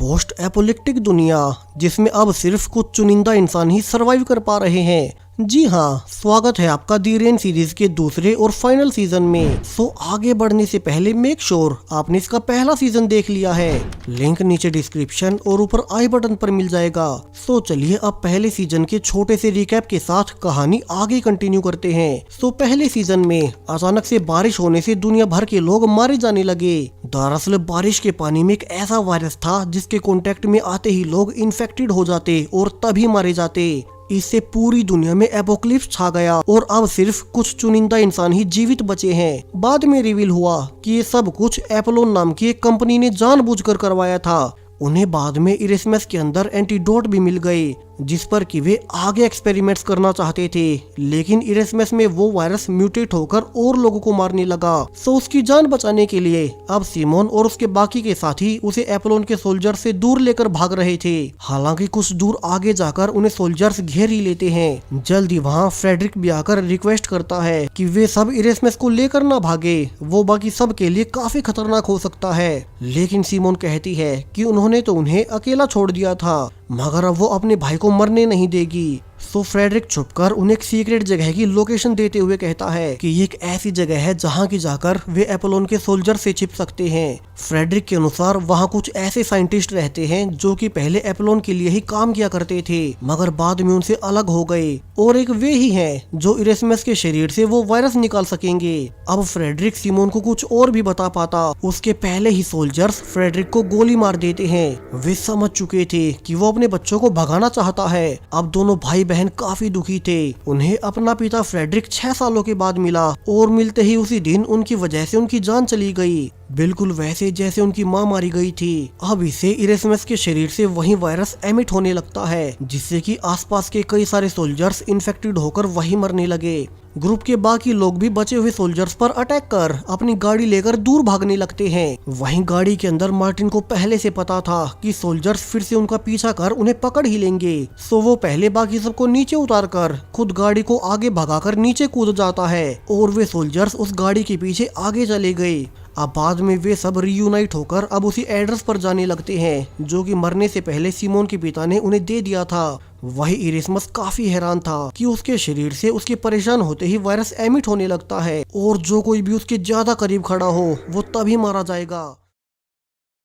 Post एपोलिप्टिक दुनिया जिसमें अब सिर्फ कुछ चुनिंदा इंसान ही सरवाइव कर पा रहे हैं। जी हाँ, स्वागत है आपका दी रेन सीरीज के दूसरे और फाइनल सीजन में। सो आगे बढ़ने से पहले मेक श्योर आपने इसका पहला सीजन देख लिया है। लिंक नीचे डिस्क्रिप्शन और ऊपर आई बटन पर मिल जाएगा। सो चलिए अब पहले सीजन के छोटे से रिकैप के साथ कहानी आगे कंटिन्यू करते हैं। सो पहले सीजन में अचानक से बारिश होने से दुनिया भर के लोग मारे जाने लगे। दरअसल बारिश के पानी में एक ऐसा वायरस था जिसके कांटेक्ट में आते ही लोग इन्फेक्टेड हो जाते और तभी मारे जाते। इससे पूरी दुनिया में एपोकलिप्स छा गया और अब सिर्फ कुछ चुनिंदा इंसान ही जीवित बचे हैं। बाद में रिवील हुआ कि ये सब कुछ एपोलोन नाम की एक कंपनी ने जानबूझकर करवाया था। उन्हें बाद में इरेस्मस के अंदर एंटीडोट भी मिल गए जिस पर कि वे आगे एक्सपेरिमेंट्स करना चाहते थे, लेकिन इरेस्मस में वो वायरस म्यूटेट होकर और लोगों को मारने लगा। सो उसकी जान बचाने के लिए अब सिमोन और उसके बाकी के साथी उसे एपोलोन के सोल्जर से दूर लेकर भाग रहे थे। हालांकि कुछ दूर आगे जाकर उन्हें सोल्जर्स घेर ही लेते हैं। जल्दी वहाँ फ्रेडरिक भी आकर रिक्वेस्ट करता है कि वे सब इरेस्मस को लेकर ना भागे, वो बाकी सब के लिए काफी खतरनाक हो सकता है। लेकिन सिमोन कहती है कि उन्होंने तो उन्हें अकेला छोड़ दिया था, मगर अब वो अपने भाई को मरने नहीं देगी। सो फ्रेडरिक छुपकर उन्हें एक सीक्रेट जगह की लोकेशन देते हुए कहता है कि ये एक ऐसी जगह है जहाँ की जाकर वे एपोलोन के सोल्जर से छिप सकते हैं। फ्रेडरिक के अनुसार वहाँ कुछ ऐसे साइंटिस्ट रहते हैं जो कि पहले एपोलोन के लिए ही काम किया करते थे, मगर बाद में उनसे अलग हो गए, और एक वे ही हैं जो इरेस्मस के शरीर से वो वायरस निकाल सकेंगे। अब फ्रेडरिक सिमोन को कुछ और भी बता पाता उसके पहले ही सोल्जर्स फ्रेडरिक को गोली मार देते हैं। वे समझ चुके थे कि वो अपने बच्चों को भगाना चाहता है। अब दोनों भाई बहन काफी दुखी थे। उन्हें अपना पिता फ्रेडरिक 6 सालों के बाद मिला और मिलते ही उसी दिन उनकी वजह से उनकी जान चली गई, बिल्कुल वैसे जैसे उनकी माँ मारी गई थी। अब इसे इरेस्मस के शरीर से वही वायरस एमिट होने लगता है जिससे कि आसपास के कई सारे सोल्जर्स इन्फेक्टेड होकर वही मरने लगे। ग्रुप के बाकी लोग भी बचे हुए सोल्जर्स पर अटैक कर अपनी गाड़ी लेकर दूर भागने लगते हैं। वहीं गाड़ी के अंदर मार्टिन को पहले से पता था कि सोल्जर्स फिर से उनका पीछा कर उन्हें पकड़ ही लेंगे। सो वो पहले बाकी सबको नीचे उतार कर खुद गाड़ी को आगे भगाकर नीचे कूद जाता है और वे सोल्जर्स उस गाड़ी के पीछे आगे चले गए। अब बाद में वे सब रियूनाइट होकर अब उसी एड्रेस पर जाने लगते हैं जो कि मरने से पहले सिमोन के पिता ने उन्हें दे दिया था। वही इरेस्मस काफी हैरान था कि उसके शरीर से उसके परेशान होते ही वायरस एमिट होने लगता है और जो कोई भी उसके ज्यादा करीब खड़ा हो वो तभी मारा जाएगा।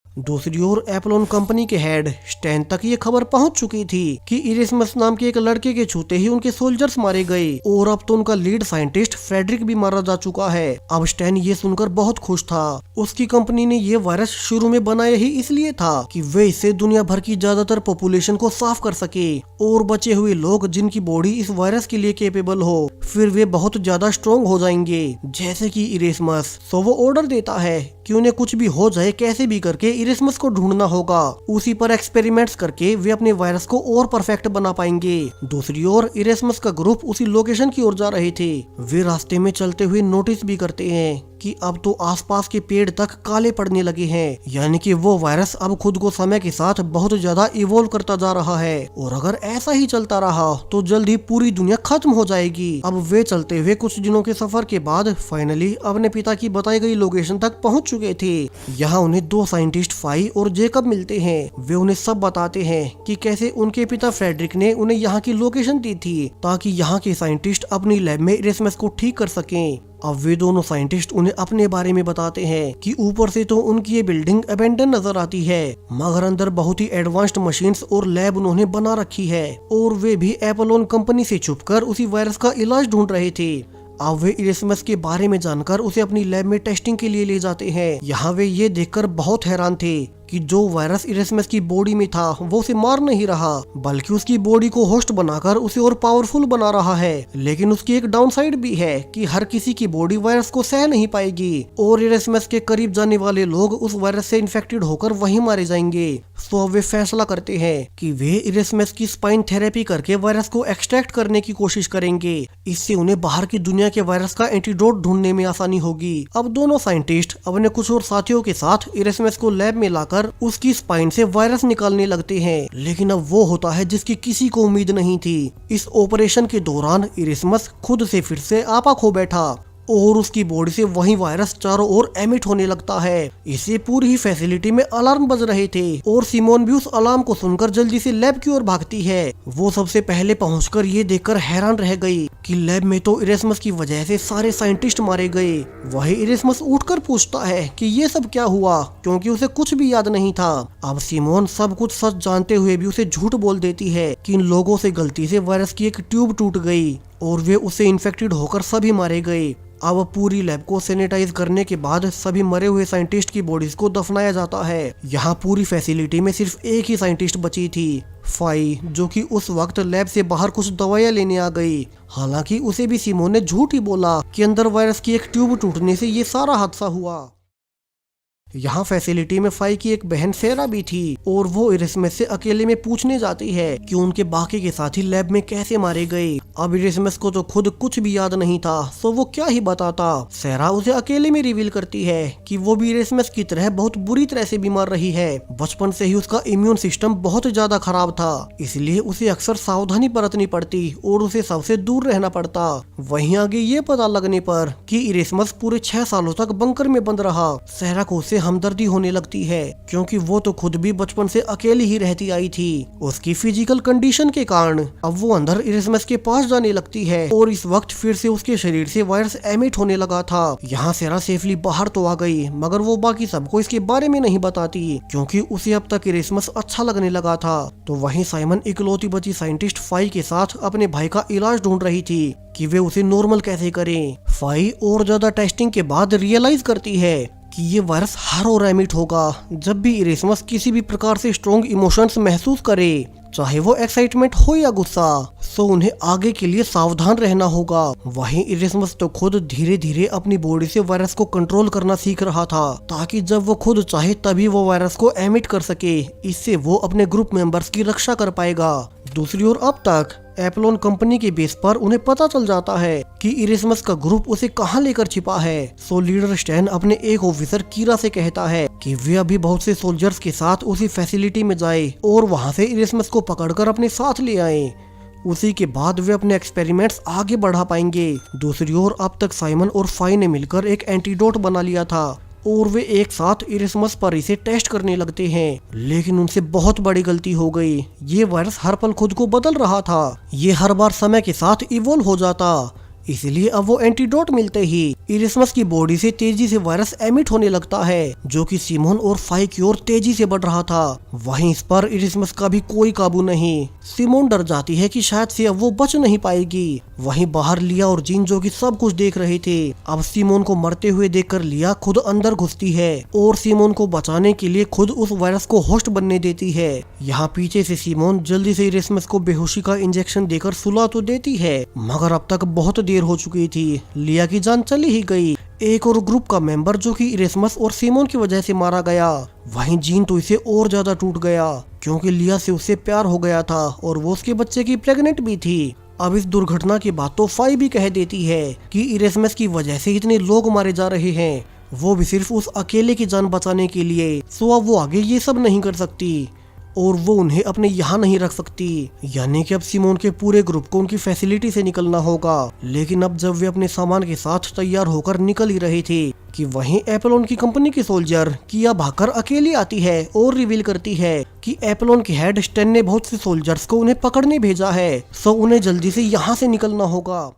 दूसरी ओर एपोलोन कंपनी के हेड स्टैन तक ये खबर पहुंच चुकी थी कि इरेस्मस नाम के एक लड़के के छूते ही उनके सोल्जर्स मारे गए और अब तो उनका लीड साइंटिस्ट फ्रेडरिक भी मारा जा चुका है। अब स्टैन ये सुनकर बहुत खुश था। उसकी कंपनी ने ये वायरस शुरू में बनाया ही इसलिए था कि वे इससे दुनिया भर की ज्यादातर पॉपुलेशन को साफ कर सके और बचे हुए लोग जिनकी बॉडी इस वायरस के लिए केपेबल हो फिर वे बहुत ज्यादा स्ट्रॉन्ग हो जाएंगे, जैसे कि इरेस्मस। सो वो ऑर्डर देता है कि उन्हें कुछ भी हो जाए कैसे भी करके इरेस्मस को ढूंढना होगा। उसी पर एक्सपेरिमेंट्स करके वे अपने वायरस को और परफेक्ट बना पाएंगे। दूसरी ओर इरेस्मस का ग्रुप उसी लोकेशन की ओर जा रहे थे। वे रास्ते में चलते हुए नोटिस भी करते हैं कि अब तो आसपास के पेड़ तक काले पड़ने लगे हैं, यानी कि वो वायरस अब खुद को समय के साथ बहुत ज्यादा इवोल्व करता जा रहा है और अगर ऐसा ही चलता रहा तो जल्द ही पूरी दुनिया खत्म हो जाएगी। अब वे चलते हुए कुछ दिनों के सफर के बाद फाइनली अपने पिता की बताई गई लोकेशन तक पहुंच चुके थे। यहाँ उन्हें 2 साइंटिस्ट फाई और जेकब मिलते हैं। वे उन्हें सब बताते हैं कि कैसे उनके पिता फ्रेडरिक ने उन्हें यहाँ की लोकेशन दी थी ताकि यहाँ के साइंटिस्ट अपनी लैब में इरेस्मस को ठीक कर सकें। अब वे दोनों साइंटिस्ट उन्हें अपने बारे में बताते हैं कि ऊपर से तो उनकी ये बिल्डिंग अबेंडन नजर आती है, मगर अंदर बहुत ही एडवांस्ड मशीन्स और लैब उन्होंने बना रखी है और वे भी एपोलोन कंपनी से छुपकर उसी वायरस का इलाज ढूंढ रहे थे। अब वे इरेस्मस के बारे में जानकर उसे अपनी लैब में टेस्टिंग के लिए ले जाते हैं। यहाँ वे ये देखकर बहुत हैरान थे कि जो वायरस इरेस्मस की बॉडी में था वो उसे मार नहीं रहा बल्कि उसकी बॉडी को होस्ट बनाकर उसे और पावरफुल बना रहा है। लेकिन उसकी एक डाउन साइड भी है कि हर किसी की बॉडी वायरस को सह नहीं पाएगी और इरेस्मस के करीब जाने वाले लोग उस वायरस से इन्फेक्टेड होकर वहीं मारे जाएंगे। सो वे फैसला करते हैं कि वे इरेस्मस की स्पाइन थेरेपी करके वायरस को एक्सट्रैक्ट करने की कोशिश करेंगे। इससे उन्हें बाहर की दुनिया के वायरस का एंटीडोट ढूंढने में आसानी होगी। अब दोनों साइंटिस्ट अपने कुछ और साथियों के साथ इरेस्मस को लैब में लाकर उसकी स्पाइन से वायरस निकालने लगते हैं, लेकिन अब वो होता है जिसकी किसी को उम्मीद नहीं थी। इस ऑपरेशन के दौरान इरेस्मस खुद से फिर से आपा खो बैठा और उसकी बॉडी से वही वायरस चारों ओर एमिट होने लगता है। इससे पूरी ही फैसिलिटी में अलार्म बज रहे थे और सिमोन भी उस अलार्म को सुनकर जल्दी से लैब की ओर भागती है। वो सबसे पहले पहुंचकर ये देखकर हैरान रह गई कि लैब में तो इरेस्मस की वजह से सारे साइंटिस्ट मारे गए। वही इरेस्मस उठकर पूछता है कि ये सब क्या हुआ, क्योंकि उसे कुछ भी याद नहीं था। अब सिमोन सब कुछ सच जानते हुए भी उसे झूठ बोल देती है कि इन लोगों से गलती से वायरस की एक ट्यूब टूट गई और वे उससे इन्फेक्टेड होकर सभी मारे गए। अब पूरी लैब को सैनिटाइज करने के बाद सभी मरे हुए साइंटिस्ट की बॉडीज को दफनाया जाता है। यहाँ पूरी फैसिलिटी में सिर्फ एक ही साइंटिस्ट बची थी, फाई, जो कि उस वक्त लैब से बाहर कुछ दवाइयाँ लेने आ गई। हालांकि उसे भी सिमोन ने झूठ ही बोला कि अंदर वायरस की एक ट्यूब टूटने से ये सारा हादसा हुआ। यहाँ फैसिलिटी में फाई की एक बहन सेरा भी थी और वो इरेस्मस से अकेले में पूछने जाती है कि उनके बाकी के साथी लैब में कैसे मारे गए। अब इरेस्मस को तो खुद कुछ भी याद नहीं था, सो वो क्या ही बताता। सेरा उसे अकेले में रिवील करती है कि वो भी इरेस्मस की तरह बहुत बुरी तरह से बीमार रही है। बचपन से ही उसका इम्यून सिस्टम बहुत ज्यादा खराब था, इसलिए उसे अक्सर सावधानी बरतनी पड़ती और उसे सबसे दूर रहना पड़ता। वहीं आगे ये पता लगने पर कि इरेस्मस पूरे 6 सालों तक बंकर में बंद रहा, सेरा को उसे हमदर्दी होने लगती है, क्योंकि वो तो खुद भी बचपन से अकेली ही रहती आई थी। उसकी फिजिकल कंडीशन के कारण अब वो अंदर इरेस्मस के पास जाने लगती है और इस वक्त फिर से उसके शरीर से वायरस एमिट होने लगा था। यहाँ सेरा सेफली बाहर तो आ गई, मगर वो बाकी सबको इसके बारे में नहीं बताती, क्योंकि उसे अब तक इरेस्मस अच्छा लगने लगा था। तो वहीं साइमन इकलौती बची साइंटिस्ट फाई के साथ अपने भाई का इलाज ढूंढ रही थी कि वे उसे नॉर्मल कैसे करें। फाई और ज्यादा टेस्टिंग के बाद रियलाइज करती है कि ये वायरस हर और एमिट होगा जब भी इरेस्मस किसी भी प्रकार से स्ट्रॉन्ग इमोशंस महसूस करे, चाहे वो एक्साइटमेंट हो या गुस्सा। सो उन्हें आगे के लिए सावधान रहना होगा। वहीं इरेस्मस तो खुद धीरे धीरे अपनी बॉडी से वायरस को कंट्रोल करना सीख रहा था, ताकि जब वो खुद चाहे तभी वो वायरस को एमिट कर सके। इससे वो अपने ग्रुप मेंबर्स की रक्षा कर पाएगा। दूसरी ओर अब तक एप्लोन कंपनी के बेस पर उन्हें पता चल जाता है कि इरेस्मस का ग्रुप उसे कहां लेकर छिपा है। सो लीडर स्टैन अपने एक ऑफिसर कीरा से कहता है कि वे अभी बहुत से सोल्जर्स के साथ उसी फैसिलिटी में जाए और वहां से इरेस्मस को पकड़कर अपने साथ ले आए। उसी के बाद वे अपने एक्सपेरिमेंट्स आगे बढ़ा पाएंगे। दूसरी ओर अब तक साइमन और फाई ने मिलकर एक एंटीडोट बना लिया था और वे एक साथ इरेस्मस पर इसे टेस्ट करने लगते हैं, लेकिन उनसे बहुत बड़ी गलती हो गई। ये वायरस हर पल खुद को बदल रहा था, ये हर बार समय के साथ इवोल्व हो जाता। इसलिए अब वो एंटीडोट मिलते ही इरेस्मस की बॉडी से तेजी से वायरस एमिट होने लगता है, जो कि सिमोन और फाई की ओर तेजी से बढ़ रहा था। वहीं इस पर इरेस्मस का भी कोई काबू नहीं। सिमोन डर जाती है कि शायद से अब वो बच नहीं पाएगी। वहीं बाहर लिया और जीन, जो कि सब कुछ देख रहे थे, अब सिमोन को मरते हुए देखकर लिया खुद अंदर घुसती है और सिमोन को बचाने के लिए खुद उस वायरस को होस्ट बनने देती है। यहाँ पीछे से सिमोन जल्दी से इरेस्मस को बेहोशी का इंजेक्शन देकर सुला तो देती है, मगर अब तक बहुत देर हो चुकी थी। लिया की जान चली ही गई। एक और ग्रुप का मेंबर जो कि इरेस्मस और सिमोन की वजह से मारा गया। वहीं जीन तो इसे और ज्यादा टूट गया, क्योंकि लिया से उससे प्यार हो गया था और वो उसके बच्चे की प्रेग्नेंट भी थी। अब इस दुर्घटना के बाद तो फाई भी कह देती है कि इरेस्मस की वजह से इतने लोग मारे जा रहे हैं, वो भी सिर्फ उस अकेले की जान बचाने के लिए। सो अब वो आगे ये सब नहीं कर सकती और वो उन्हें अपने यहाँ नहीं रख सकती। यानी कि अब सिमोन के पूरे ग्रुप को उनकी फैसिलिटी से निकलना होगा। लेकिन अब जब वे अपने सामान के साथ तैयार होकर निकल ही रहे थे कि वहीं एप्लोन की कंपनी की सोल्जर किया भागकर अकेली आती है और रिवील करती है कि एप्लोन के हेड स्टैन ने बहुत से सोल्जर्स को उन्हें पकड़ने भेजा है, सो उन्हें जल्दी से यहाँ से निकलना होगा।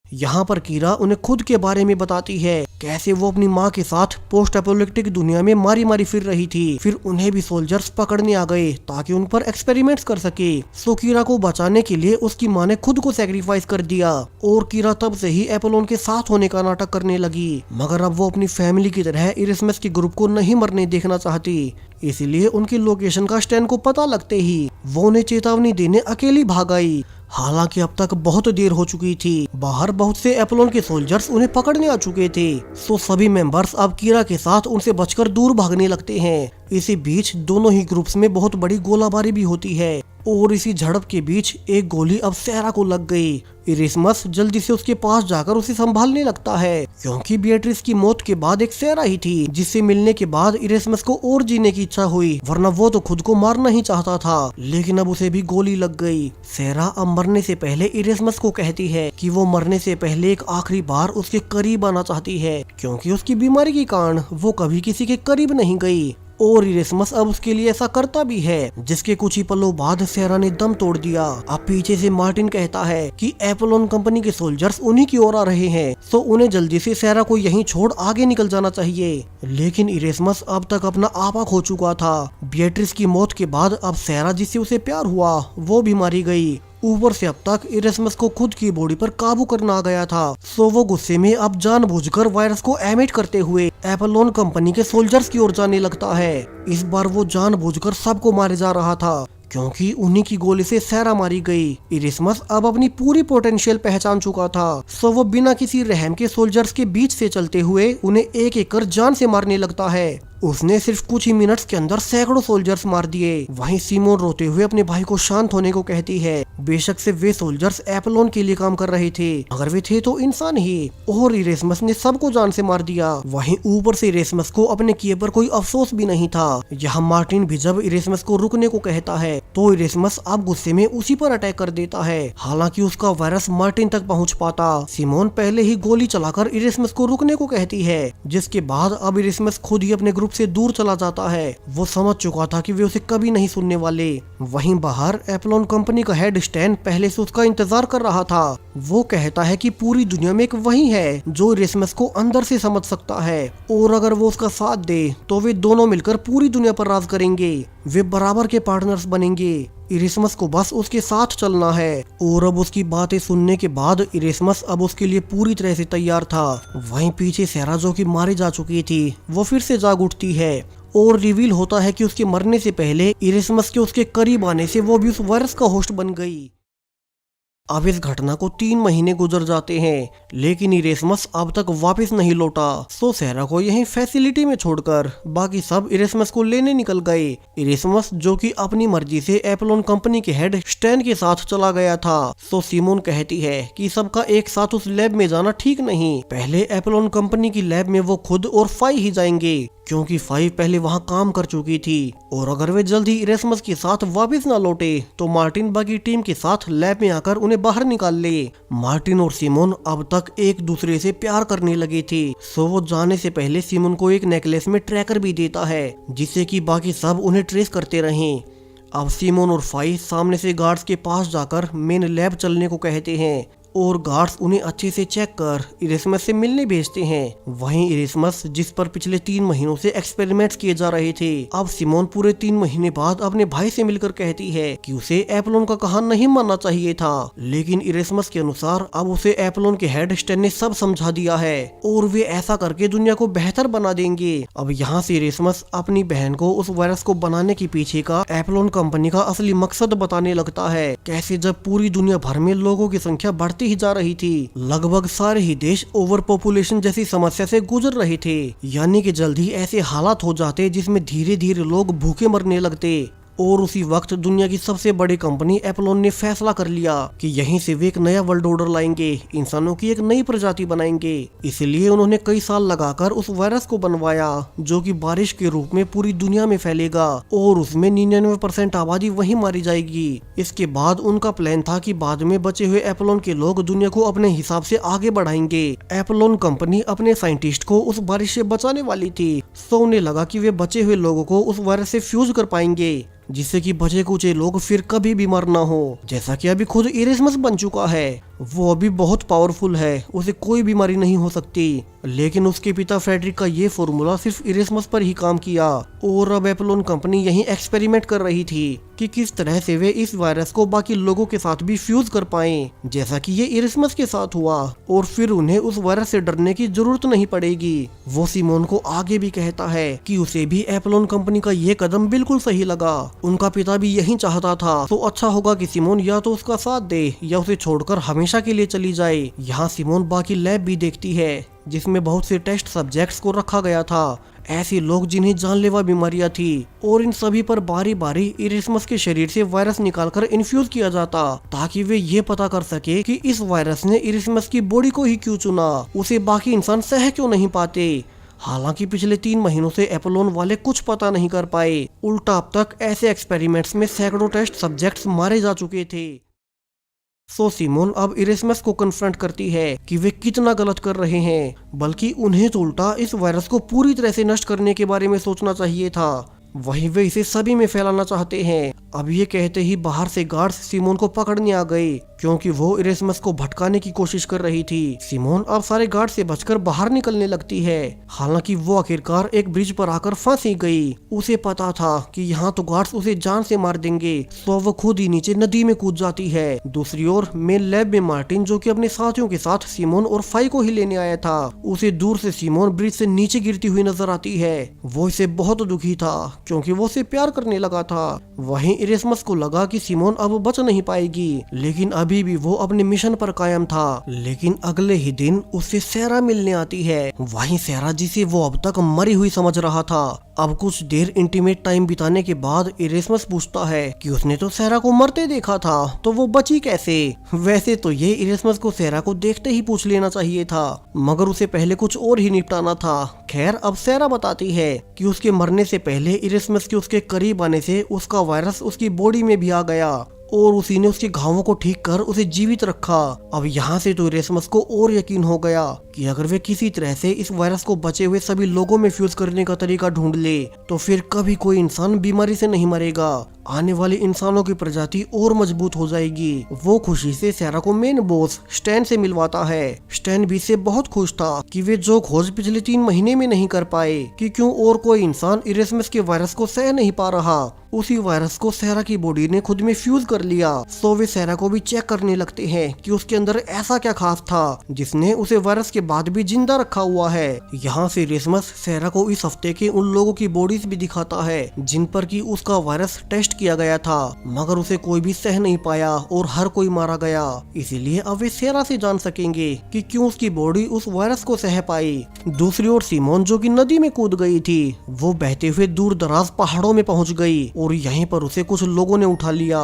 यहाँ पर कीरा उन्हें खुद के बारे में बताती है, कैसे वो अपनी माँ के साथ पोस्ट एपोलिप्टिक दुनिया में मारी मारी फिर रही थी। फिर उन्हें भी सोल्जर्स पकड़ने आ गए ताकि उन पर एक्सपेरिमेंट्स कर सके। सो कीरा को बचाने के लिए उसकी माँ ने खुद को सैक्रिफाइस कर दिया और कीरा तब से ही एपोलोन के साथ होने का नाटक करने लगी। मगर अब वो अपनी फैमिली की तरह इरेस्मस के ग्रुप को नहीं मरने देखना चाहती, इसलिए उनकी लोकेशन का स्टैन को पता लगते ही वो उन्हें चेतावनी देने अकेली भाग आई। हालांकि अब तक बहुत देर हो चुकी थी, बाहर बहुत से एप्लोन के सोल्जर्स उन्हें पकड़ने आ चुके थे। सो सभी मेंबर्स अब कीरा के साथ उनसे बचकर दूर भागने लगते हैं। इसी बीच दोनों ही ग्रुप्स में बहुत बड़ी गोलाबारी भी होती है और इसी झड़प के बीच एक गोली अब सेरा को लग गई इरेस्मस जल्दी से उसके पास जाकर उसे संभालने लगता है, क्योंकि बिएट्रिस की मौत के बाद एक सेरा ही थी जिससे मिलने के बाद इरेस्मस को और जीने की इच्छा हुई, वरना वो तो खुद को मारना ही चाहता था। लेकिन अब उसे भी गोली लग गई। सेरा अब मरने से पहले इरेस्मस को कहती है कि वो मरने से पहले एक आखिरी बार उसके करीब आना चाहती है, क्योंकि उसकी बीमारी के कारण वो कभी किसी के करीब नहीं गई। और इरेस्मस अब उसके लिए ऐसा करता भी है, जिसके कुछ ही पलों बाद सेरा ने दम तोड़ दिया। अब पीछे से मार्टिन कहता है कि एपोलोन कंपनी के सोल्जर्स उन्हीं की ओर आ रहे हैं, तो उन्हें जल्दी से सेरा को यहीं छोड़ आगे निकल जाना चाहिए। लेकिन इरेस्मस अब तक अपना आपा खो चुका था। बिएट्रिस की मौत के बाद अब सेरा जिससे उसे प्यार हुआ वो भी मारी गई। ऊपर से अब तक इरेस्मस को खुद की बॉडी पर काबू करना आ गया था, सो वो गुस्से में अब जानबूझकर वायरस को एमिट करते हुए एपोलोन कंपनी के सोल्जर्स की ओर जाने लगता है। इस बार वो जानबूझकर सबको मारे जा रहा था, क्योंकि उन्हीं की गोली से सेरा मारी गई। इरेस्मस अब अपनी पूरी पोटेंशियल पहचान चुका था, सो वो बिना किसी रहम के सोल्जर्स के बीच से चलते हुए उन्हें एक एक कर जान से मारने लगता है। उसने सिर्फ कुछ ही मिनट्स के अंदर सैकड़ों सोल्जर्स मार दिए। वहीं सिमोन रोते हुए अपने भाई को शांत होने को कहती है। बेशक से वे सोल्जर्स एपोलोन के लिए काम कर रहे थे, मगर वे थे तो इंसान ही, और इरेस्मस ने सबको जान से मार दिया। वहीं ऊपर से इरेस्मस को अपने किए पर कोई अफसोस भी नहीं था। यहाँ मार्टिन भी जब इरेस्मस को रुकने को कहता है तो इरेस्मस अब गुस्से में उसी पर अटैक कर देता है। हालांकि उसका वायरस मार्टिन तक पहुँच पाता। सिमोन पहले ही गोली चलाकर इरेस्मस को रुकने को कहती है, जिसके बाद अब इरेस्मस खुद ही अपने ग्रुप से दूर चला जाता है। वो समझ चुका था कि वे उसे कभी नहीं सुनने वाले। वहीं बाहर एपोलोन कंपनी का हेड स्टैन पहले से उसका इंतजार कर रहा था। वो कहता है कि पूरी दुनिया में एक वही है जो इरेस्मस को अंदर से समझ सकता है, और अगर वो उसका साथ दे तो वे दोनों मिलकर पूरी दुनिया पर राज करेंगे। वे बराबर के पार्टनर्स बनेंगे। इरेस्मस को बस उसके साथ चलना है। और अब उसकी बातें सुनने के बाद इरेस्मस अब उसके लिए पूरी तरह से तैयार था। वहीं पीछे सेरा जो कि मारी जा चुकी थी वो फिर से जाग उठती है, और रिवील होता है कि उसके मरने से पहले इरेस्मस के उसके करीब आने से वो भी उस वायरस का होस्ट बन गई। अब इस घटना को 3 महीने गुजर जाते हैं, लेकिन इरेस्मस अब तक वापस नहीं लौटा। सो सेरा को यहीं फैसिलिटी में छोड़कर बाकी सब इरेस्मस को लेने निकल गए। इरेस्मस जो कि अपनी मर्जी से एपोलोन कंपनी के हेड स्टैन के साथ चला गया था। सो सिमोन कहती है कि सबका एक साथ उस लैब में जाना ठीक नहीं। पहले एपोलोन कंपनी की लैब में वो खुद और फाई ही जाएंगे, क्योंकि फाई पहले वहां काम कर चुकी थी, और अगर वे जल्द ही इरेस्मस के साथ वापस ना लौटे तो मार्टिन बाकी टीम के साथ लैब में आकर उन्हें बाहर निकाल ले। मार्टिन और सिमोन अब तक एक दूसरे से प्यार करने लगे थे, सो वो जाने से पहले सिमोन को एक नेकलेस में ट्रैकर भी देता है, जिससे कि बाकी सब उन्हें ट्रेस करते रहें। अब सिमोन और फाई सामने से गार्ड्स के पास जाकर मेन लैब चलने को कहते हैं, और गार्ड्स उन्हें अच्छे से चेक कर इरेस्मस से मिलने भेजते हैं। वहीं इरेस्मस जिस पर पिछले 3 महीनों से एक्सपेरिमेंट्स किए जा रहे थे, अब सिमोन पूरे 3 महीने बाद अपने भाई से मिलकर कहती है कि उसे एपोलोन का कहा नहीं मानना चाहिए था। लेकिन इरेस्मस के अनुसार अब उसे एपोलोन के हेड स्टैन ने सब समझा दिया है, और वे ऐसा करके दुनिया को बेहतर बना देंगे। अब यहाँ से इरेस्मस अपनी बहन को उस वायरस को बनाने के पीछे का एपोलोन कंपनी का असली मकसद बताने लगता है। कैसे जब पूरी दुनिया भर में लोगों की संख्या बढ़ती ही जा रही थी, लगभग सारे ही देश ओवर पॉपुलेशन जैसी समस्या से गुजर रहे थे, यानी कि जल्द ही ऐसे हालात हो जाते जिसमें धीरे धीरे लोग भूखे मरने लगते। और उसी वक्त दुनिया की सबसे बड़ी कंपनी एपोलोन ने फैसला कर लिया कि यहीं से वे एक नया वर्ल्ड ऑर्डर लाएंगे, इंसानों की एक नई प्रजाति बनाएंगे। इसलिए उन्होंने कई साल लगाकर उस वायरस को बनवाया, जो कि बारिश के रूप में पूरी दुनिया में फैलेगा, और उसमें 99% आबादी वहीं मारी जाएगी। इसके बाद उनका प्लान था कि बाद में बचे हुए एपोलोन के लोग दुनिया को अपने हिसाब से आगे बढ़ाएंगे। एपोलोन कंपनी अपने साइंटिस्ट को उस बारिश से बचाने वाली थी, सो उन्हें लगा कि वे बचे हुए लोगों को उस वायरस से फ्यूज कर पाएंगे, जिससे कि बचे कुचे लोग फिर कभी बीमार ना हो। जैसा कि अभी खुद इरेस्मस बन चुका है, वो अभी बहुत पावरफुल है, उसे कोई बीमारी नहीं हो सकती। लेकिन उसके पिता फ्रेडरिक का ये फॉर्मूला सिर्फ इरेस्मस पर ही काम किया, और अब एपोलोन कंपनी यही एक्सपेरिमेंट कर रही थी कि किस तरह से वे इस वायरस को बाकी लोगों के साथ भी फ्यूज कर पाएं, जैसा कि ये इरेस्मस के साथ हुआ, और फिर उन्हें उस वायरस से डरने की जरूरत नहीं पड़ेगी। वो सिमोन को आगे भी कहता है कि उसे भी एपोलोन कंपनी का ये कदम बिल्कुल सही लगा, उनका पिता भी यही चाहता था। तो अच्छा होगा कि सिमोन या तो उसका साथ दे या उसे छोड़कर हमेशा के लिए चली जाए। यहाँ सिमोन बाकी लैब भी देखती है, जिसमें बहुत से टेस्ट सब्जेक्ट्स को रखा गया था। ऐसे लोग जिन्हें जानलेवा बीमारियां थी, और इन सभी पर बारी बारी इरेस्मस के शरीर से वायरस निकालकर इन्फ्यूज किया जाता ताकि वे ये पता कर सके कि इस वायरस ने इरेस्मस की बॉडी को ही क्यों चुना, उसे बाकी इंसान सह क्यों नहीं पाते। हालांकि पिछले 3 महीनों से एपोलोन वाले कुछ पता नहीं कर पाए, उल्टा अब तक ऐसे एक्सपेरिमेंट्स में सैकड़ों टेस्ट सब्जेक्ट्स मारे जा चुके थे। सो सिमोन अब इरेस्मस को कन्फ्रंट करती है कि वे कितना गलत कर रहे हैं, बल्कि उन्हें तो उल्टा इस वायरस को पूरी तरह से नष्ट करने के बारे में सोचना चाहिए था। वहीं वे इसे सभी में फैलाना चाहते हैं। अब ये कहते ही बाहर से गार्ड्स सिमोन को पकड़ने आ गए क्योंकि वो इरेस्मस को भटकाने की कोशिश कर रही थी। सिमोन अब सारे गार्ड से बचकर बाहर निकलने लगती है। हालांकि वो आखिरकार एक ब्रिज पर आकर फंसी गई। उसे पता था कि यहाँ तो गार्ड्स उसे जान से मार देंगे, तो वो खुद ही नीचे नदी में कूद जाती है। दूसरी ओर मेन लैब में मार्टिन, जो कि अपने साथियों के साथ सिमोन और फाई को ही लेने आया था, उसे दूर से सिमोन ब्रिज से नीचे गिरती हुई नजर आती है। वो इसे बहुत दुखी था क्योंकि वो उसे प्यार करने लगा था। वहीं इरेस्मस को लगा कि सिमोन अब बच नहीं पाएगी, लेकिन अभी भी वो अपने मिशन पर कायम था। लेकिन अगले ही दिन उससे सैरा मिलने आती है। वहीं सैरा, जिसे वो अब तक मरी हुई समझ रहा था, अब कुछ देर इंटीमेट टाइम बिताने के बाद इरेस्मस पूछता है कि उसने तो सैरा को मरते देखा था, तो वो बची कैसे। वैसे तो ये इरेस्मस को सैरा को देखते ही पूछ लेना चाहिए था, मगर उसे पहले कुछ और ही निपटाना था। खैर, अब सैरा बताती है कि उसके मरने से पहले इरेस्मस के उसके करीब आने से उसका वायरस उसकी बॉडी में भी आ गया और उसी ने उसके घावों को ठीक कर उसे जीवित रखा। अब यहाँ से तो इरेस्मस को और यकीन हो गया कि अगर वे किसी तरह से इस वायरस को बचे हुए सभी लोगों में फ्यूज करने का तरीका ढूंढ ले, तो फिर कभी कोई इंसान बीमारी से नहीं मरेगा। आने वाले इंसानों की प्रजाति और मजबूत हो जाएगी। वो खुशी से सैरा को मेन बॉस स्टैन से मिलवाता है। स्टैन भी से बहुत खुश था कि वे जो खोज पिछले 3 महीने में नहीं कर पाए कि क्यों और कोई इंसान इरेस्मस के वायरस को सह नहीं पा रहा, उसी वायरस को सैरा की बॉडी ने खुद में फ्यूज कर लिया। सो वे सैरा को भी चेक करने लगते हैं कि उसके अंदर ऐसा क्या खास था जिसने उसे वायरस के बाद भी जिंदा रखा हुआ है। यहाँ से इरेस्मस सैरा को इस हफ्ते के उन लोगों की बॉडीज भी दिखाता है जिन पर कि उसका वायरस टेस्ट किया गया था, मगर उसे कोई भी सह नहीं पाया और हर कोई मारा गया। इसीलिए अब वे सैरा से जान सकेंगे कि क्यों उसकी बॉडी उस वायरस को सह पाई। दूसरी ओर सिमोन, जो कि नदी में कूद गई थी, वो बहते हुए दूर दराज पहाड़ों में पहुंच गई और यहीं पर उसे कुछ लोगों ने उठा लिया।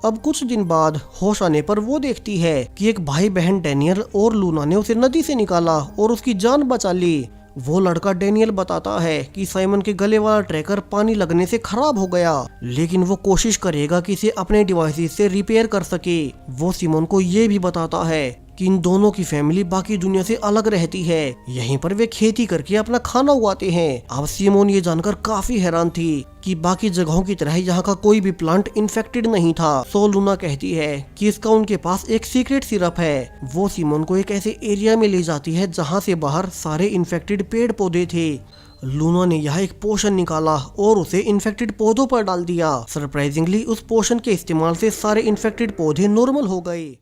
अब कुछ दिन बाद होश आने पर वो देखती है कि एक भाई बहन डैनियल और लूना ने उसे नदी से निकाला और उसकी जान बचा ली। वो लड़का डैनियल बताता है कि साइमन के गले वाला ट्रैकर पानी लगने से खराब हो गया, लेकिन वो कोशिश करेगा कि इसे अपने डिवाइसेस से रिपेयर कर सके। वो सिमोन को ये भी बताता है कि इन दोनों की फैमिली बाकी दुनिया से अलग रहती है, यहीं पर वे खेती करके अपना खाना उगाते हैं। अब सिमोन ये जानकर काफी हैरान थी कि बाकी जगहों की तरह यहाँ का कोई भी प्लांट इन्फेक्टेड नहीं था। सो लूना कहती है कि इसका उनके पास एक सीक्रेट सिरप है। वो सिमोन को एक ऐसे एरिया में ले जाती है जहाँ से बाहर सारे इन्फेक्टेड पेड़ पौधे थे। लूना ने यहाँ एक पोशन निकाला और उसे इन्फेक्टेड पौधों पर डाल दिया। सरप्राइजिंगली उस पोशन के इस्तेमाल से सारे इन्फेक्टेड पौधे नॉर्मल हो गए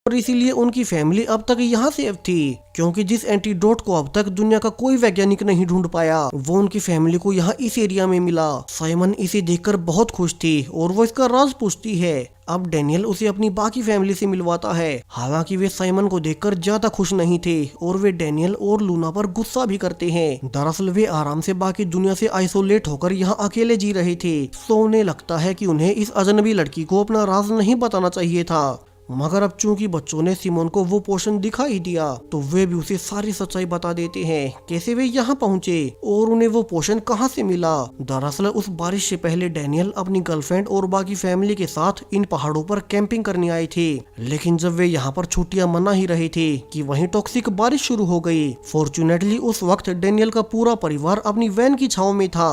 और इसीलिए उनकी फैमिली अब तक यहाँ सेफ थी, क्योंकि जिस एंटीडोट को अब तक दुनिया का कोई वैज्ञानिक नहीं ढूंढ पाया, वो उनकी फैमिली को यहाँ इस एरिया में मिला। साइमन इसे देखकर बहुत खुश थी और वो इसका राज पूछती है। अब डैनियल उसे अपनी बाकी फैमिली से मिलवाता है। हालांकि वे साइमन को देखकर ज्यादा खुश नहीं थे और वे डैनियल और लूना पर गुस्सा भी करते हैं। दरअसल वे आराम से बाकी दुनिया से आइसोलेट होकर यहाँ अकेले जी रहे थे। सो उन्हें लगता है कि उन्हें इस अजनबी लड़की को अपना राज नहीं बताना चाहिए था, मगर अब चूंकि बच्चों ने सिमोन को वो पोशन दिखा ही दिया, तो वे भी उसे सारी सच्चाई बता देते हैं, कैसे वे यहाँ पहुँचे और उन्हें वो पोशन कहाँ से मिला। दरअसल उस बारिश से पहले डैनियल अपनी गर्लफ्रेंड और बाकी फैमिली के साथ इन पहाड़ों पर कैंपिंग करने आए थे, लेकिन जब वे यहाँ पर छुट्टियां मना ही रहे थे कि वहीं टॉक्सिक बारिश शुरू हो गई। फॉर्चुनेटली उस वक्त डैनियल का पूरा परिवार अपनी वैन की छांव में था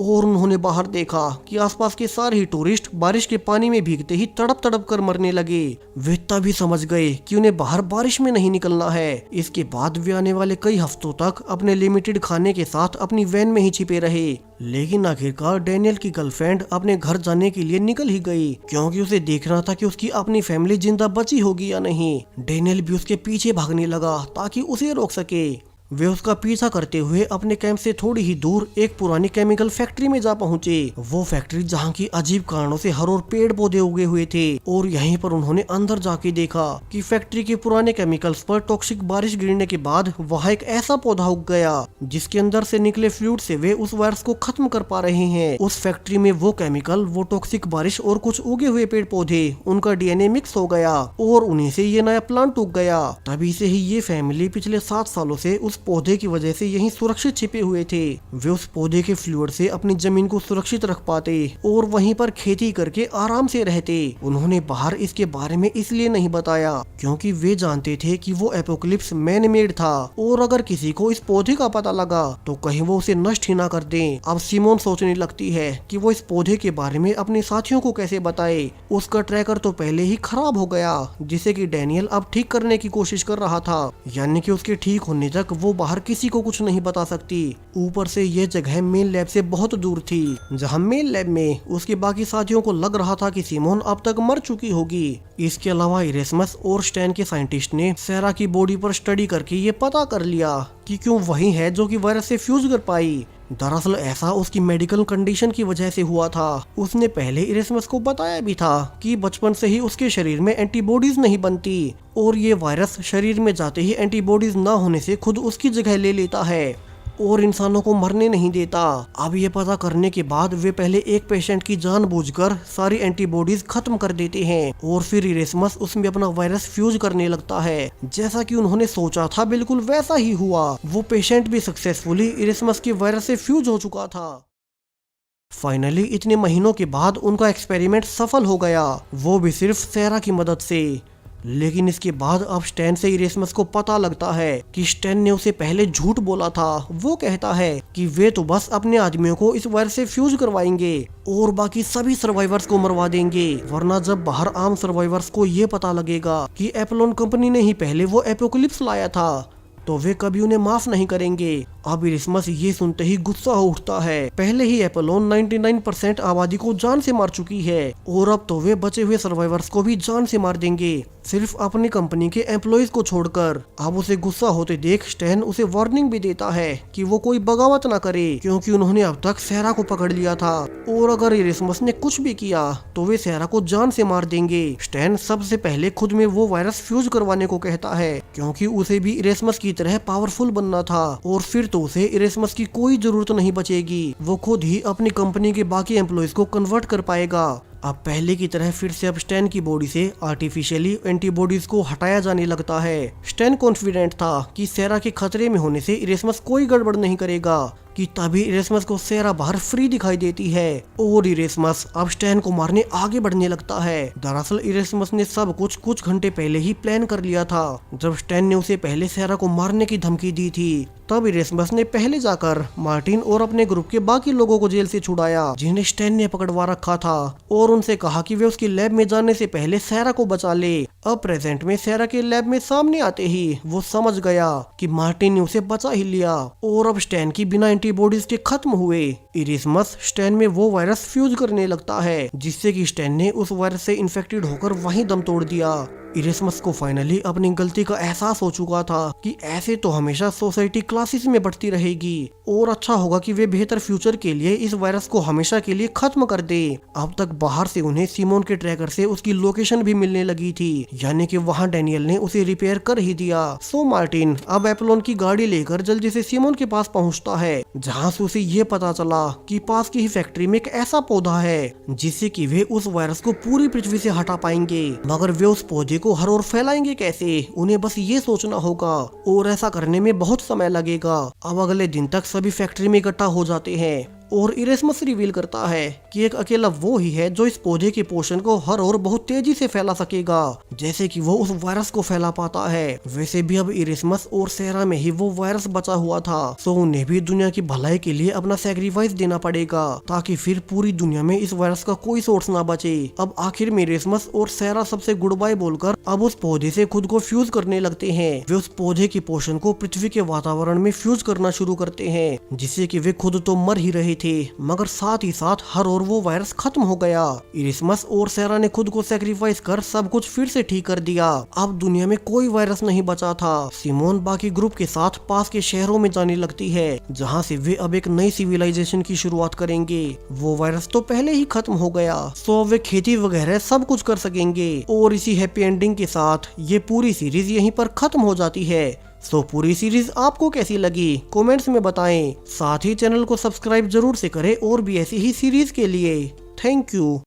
और उन्होंने बाहर देखा कि आसपास के सारे ही टूरिस्ट बारिश के पानी में भीगते ही तड़प तड़प कर मरने लगे। वे तभी समझ गए कि उन्हें बाहर बारिश में नहीं निकलना है। इसके बाद वे आने वाले कई हफ्तों तक अपने लिमिटेड खाने के साथ अपनी वैन में ही छिपे रहे। लेकिन आखिरकार डैनियल की गर्लफ्रेंड अपने घर जाने के लिए निकल ही गई, क्योंकि उसे देखना था कि उसकी अपनी फैमिली जिंदा बची होगी या नहीं। डैनियल भी उसके पीछे भागने लगा ताकि उसे रोक सके। वे उसका पीछा करते हुए अपने कैंप से थोड़ी ही दूर एक पुरानी केमिकल फैक्ट्री में जा पहुंचे। वो फैक्ट्री जहाँ की अजीब कारणों से हर ओर पेड़ पौधे उगे हुए थे और यहीं पर उन्होंने अंदर जाके देखा कि फैक्ट्री के पुराने केमिकल्स पर टॉक्सिक बारिश गिरने के बाद वहाँ एक ऐसा पौधा उग गया जिसके अंदर से निकले फ्लूइड से वे उस वायरस को खत्म कर पा रहे हैं। उस फैक्ट्री में वो केमिकल, वो टॉक्सिक बारिश और कुछ उगे हुए पेड़ पौधे, उनका डीएनए मिक्स हो गया और उन्हीं से ये नया प्लांट उग गया। तभी से ही ये फैमिली पिछले 7 सालों से उस पौधे की वजह से यहीं सुरक्षित छिपे हुए थे। वे उस पौधे के फ्लूइड से अपनी जमीन को सुरक्षित रख पाते और वहीं पर खेती करके आराम से रहते। उन्होंने बाहर इसके बारे में इसलिए नहीं बताया क्योंकि वे जानते थे कि वो एपोकलिप्स मैन मेड था और अगर किसी को इस पौधे का पता लगा तो कहीं वो उसे नष्ट ही ना कर दें। अब सिमोन सोचने लगती है कि वो इस पौधे के बारे में अपने साथियों को कैसे बताए। उसका ट्रैकर तो पहले ही खराब हो गया जिसे कि डैनियल अब ठीक करने की कोशिश कर रहा था, यानी कि उसके ठीक होने तक वो बाहर किसी को कुछ नहीं बता सकती। ऊपर से ये जगह मेन लैब से बहुत दूर थी जहाँ मेन लैब में उसके बाकी साथियों को लग रहा था कि सिमोन अब तक मर चुकी होगी। इसके अलावा इरेस्मस और स्टैन के साइंटिस्ट ने सेरा की बॉडी पर स्टडी करके ये पता कर लिया कि क्यों वही है जो कि वायरस से फ्यूज कर पाई। दरअसल ऐसा उसकी मेडिकल कंडीशन की वजह से हुआ था। उसने पहले इरेस्मस को बताया भी था कि बचपन से ही उसके शरीर में एंटीबॉडीज नहीं बनती और ये वायरस शरीर में जाते ही एंटीबॉडीज ना होने से खुद उसकी जगह ले लेता है और इंसानों को मरने नहीं देता। अब ये पता करने के बाद वे पहले एक पेशेंट की जानबूझकर सारी एंटीबॉडीज खत्म कर देते हैं और फिर इरेस्मस उसमें अपना वायरस फ्यूज करने लगता है। जैसा कि उन्होंने सोचा था बिल्कुल वैसा ही हुआ। वो पेशेंट भी सक्सेसफुली इरेस्मस के वायरस से फ्यूज हो चुका था। फाइनली इतने महीनों के बाद उनका एक्सपेरिमेंट सफल हो गया, वो भी सिर्फ सेरा की मदद से। लेकिन इसके बाद अब स्टैन से इरेस्मस को पता लगता है कि स्टैन ने उसे पहले झूठ बोला था। वो कहता है कि वे तो बस अपने आदमियों को इस वायरस से फ्यूज करवाएंगे और बाकी सभी सर्वाइवर्स को मरवा देंगे, वरना जब बाहर आम सर्वाइवर्स को ये पता लगेगा कि एपोलोन कंपनी ने ही पहले वो एपोकलिप्स लाया था तो वे कभी उन्हें माफ नहीं करेंगे। अब इरेस्मस ये सुनते ही गुस्सा हो उठता है। पहले ही एपोलोन 99% आबादी को जान से मार चुकी है और अब तो वे बचे हुए सर्वाइवर्स को भी जान से मार देंगे, सिर्फ अपनी कंपनी के एम्प्लॉइज को छोड़कर। अब उसे गुस्सा होते देख स्टैन उसे वार्निंग भी देता है कि वो कोई बगावत ना करे क्योंकि उन्होंने अब तक सेरा को पकड़ लिया था और अगर इरेस्मस ने कुछ भी किया तो वे सेरा को जान से मार देंगे। स्टैन सबसे पहले खुद में वो वायरस फ्यूज करवाने को कहता है क्योंकि उसे भी इरेस्मस की तरह पावरफुल बनना था और फिर तो उसे इरेस्मस की कोई जरूरत नहीं बचेगी। वो खुद ही अपनी कंपनी के बाकी एम्प्लॉइज को कन्वर्ट कर पाएगा। अब पहले की तरह फिर से अब स्टैन की बॉडी से आर्टिफिशियली एंटीबॉडीज को हटाया जाने लगता है। स्टैन कॉन्फिडेंट था कि सेरा के खतरे में होने से इरेस्मस कोई गड़बड़ नहीं करेगा कि तभी इरेस्मस को सेरा बाहर फ्री दिखाई देती है और इरेस्मस अब स्टैन को मारने आगे बढ़ने लगता है। दरअसल इरेस्मस ने सब कुछ घंटे पहले ही प्लान कर लिया था। जब स्टैन ने उसे पहले सेरा को मारने की धमकी दी थी तब इरेस्मस ने पहले जाकर मार्टिन और अपने ग्रुप के बाकी लोगों को जेल से छुड़ाया जिन्हें स्टैन ने पकड़वा रखा था और उनसे कहा कि वे उसकी लैब में जाने से पहले सेरा को बचा ले। अब प्रेजेंट में सेरा के लैब में सामने आते ही वो समझ गया कि मार्टिन ने उसे बचा ही लिया और अब स्टैन की बिना एंटीबॉडीज के खत्म हुए इरेस्मस स्टैन में वो वायरस फ्यूज करने लगता है जिससे कि स्टैन ने उस वायरस से इन्फेक्टेड होकर वहीं दम तोड़ दिया। इरेस्मस को फाइनली अपनी गलती का एहसास हो चुका था कि ऐसे तो हमेशा सोसाइटी क्लासेस में बढ़ती रहेगी और अच्छा होगा कि वे बेहतर फ्यूचर के लिए इस वायरस को हमेशा के लिए खत्म कर दे। अब तक बाहर से उन्हें सिमोन के ट्रैकर से उसकी लोकेशन भी मिलने लगी थी, यानी कि वहां डैनियल ने उसे रिपेयर कर ही दिया। सो मार्टिन अब एपोलोन की गाड़ी लेकर जल्दी से सिमोन के पास पहुंचता है जहां से उसे ये पता चला कि पास की ही फैक्ट्री में एक ऐसा पौधा है जिससे कि वे उस वायरस को पूरी पृथ्वी से हटा पाएंगे, मगर वे उस पौधे को हर ओर फैलाएंगे कैसे, उन्हें बस ये सोचना होगा और ऐसा करने में बहुत समय लगेगा। अब अगले दिन तक सभी फैक्ट्री में इकट्ठा हो जाते हैं और इरेस्मस रिवील करता है कि एक अकेला वो ही है जो इस पौधे के पोषण को हर ओर बहुत तेजी से फैला सकेगा जैसे कि वो उस वायरस को फैला पाता है। वैसे भी अब इरेस्मस और सेरा में ही वो वायरस बचा हुआ था, सो उन्हें भी दुनिया की भलाई के लिए अपना सैक्रिफाइस देना पड़ेगा ताकि फिर पूरी दुनिया में इस वायरस का कोई सोर्स ना बचे। अब आखिर में इरेस्मस और सेरा सबसे गुड बाय बोलकर अब उस पौधे से खुद को फ्यूज करने लगते हैं। वे उस पौधे के पोषण को पृथ्वी के वातावरण में फ्यूज करना शुरू करते हैं जिससे कि वे खुद तो मर ही रहे थे, मगर साथ ही साथ हर और वो वायरस खत्म हो गया। इरिस्मस और सेरा ने खुद को सेक्रीफाइस कर सब कुछ फिर से ठीक कर दिया। अब दुनिया में कोई वायरस नहीं बचा था। सिमोन बाकी ग्रुप के साथ पास के शहरों में जाने लगती है, जहाँ से वे अब एक नई सिविलाइजेशन की शुरुआत करेंगे। वो वायरस तो पहले ही खत्म हो गया, सो वे खेती वगैरह सब कुछ कर सकेंगे। और इसी हैप्पी एंडिंग के साथ ये पूरी सीरीज यहीं पर खत्म हो जाती है। सो पूरी सीरीज आपको कैसी लगी कमेंट्स में बताएं। साथ ही चैनल को सब्सक्राइब जरूर से करें और भी ऐसी ही सीरीज के लिए। Thank you.